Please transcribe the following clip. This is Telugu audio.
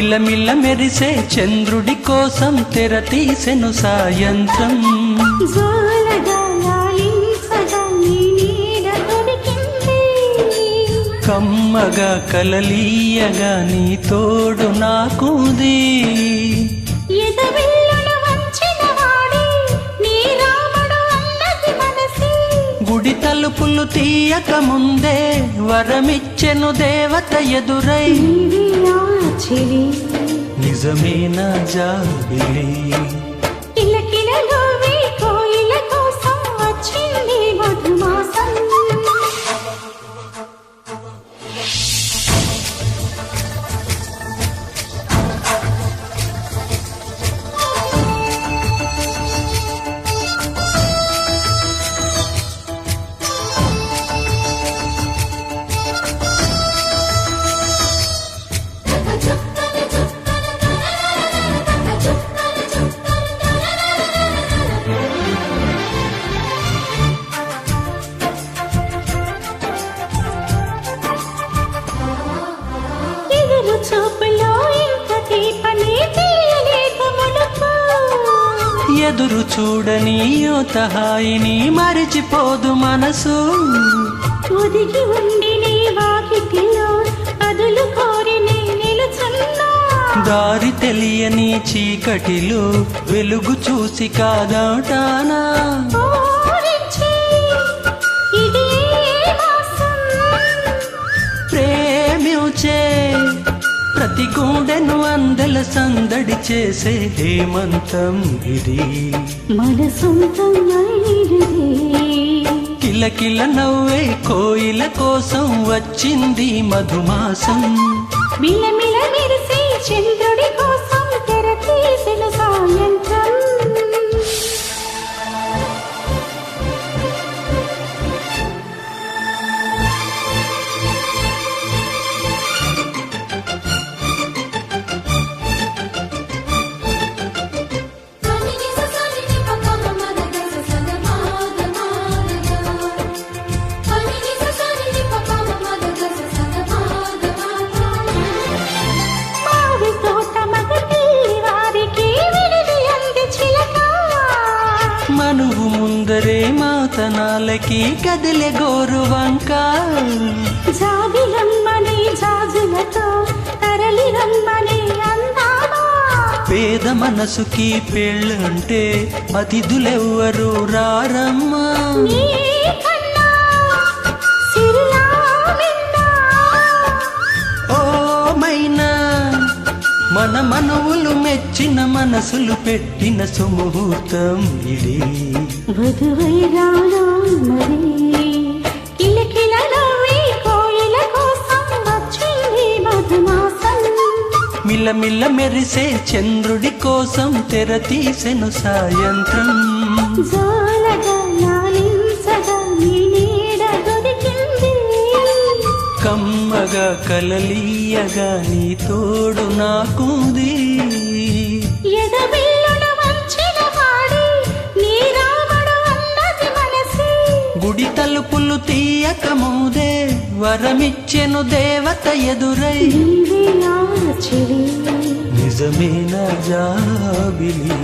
మిలమిల మెరిసే చంద్రుడి కోసం తెర తీసెను సాయంత్రం. కమ్మగా కలలీయగా నీ తోడు నాకుంది. గుడి తలుపులు తీయక ముందే వరమిచ్చెను దేవత ఎదురై. నిజమేనా జాబిలి ఎదురు చూడని యుత హాయిని మరిచిపోదు మనసు. ఒదిగి ఉండి నీ వాకిటిలో అదులు కోరి నీ నిలుచున్నా. దారి తెలియని చీకటిలో వెలుగు చూసి కాదాటానా. ప్రేమించే ప్రతి గుండెను అందెల సందడి చేసే హేమంతం ఇది. మన సొంతం కిలకిల నవ్వే కోయిల కోసం వచ్చింది మధుమాసం. మిలమిల మెరిసే చంద్రుడి కోసం తెర తీసెను సాయంత్రం. మనువు ముందరే మాతనాలకి కదిలే గోరు వంక. జాబిలమ్మని జాజులతో తరలి రమ్మని అందామా. పేద మనసుకి పెళ్ళంటే అతిథులెవ్వరు రారమ్మా. ఓ మైనా మన మనవులు మెచ్చిన మనసులు పెట్టిన సుముహూర్తం ఇది. వధువై రానా మరి కిలకిల నవ్వే కోయిల కోసం వచ్చింది మధుమాసం. మిలమిల మెరిసే చంద్రుడి కోసం తెర తీసెను సాయంత్రం. జాలగా లాలించగా నీ నీడ దొరికింది. కమ్మగా కలలీయగా నీ తోడు నాకుంది. గుడి తలుపులు తీయక ముందే వరమిచ్చెను దేవత ఎదురై. నిజమేనా జాబిలి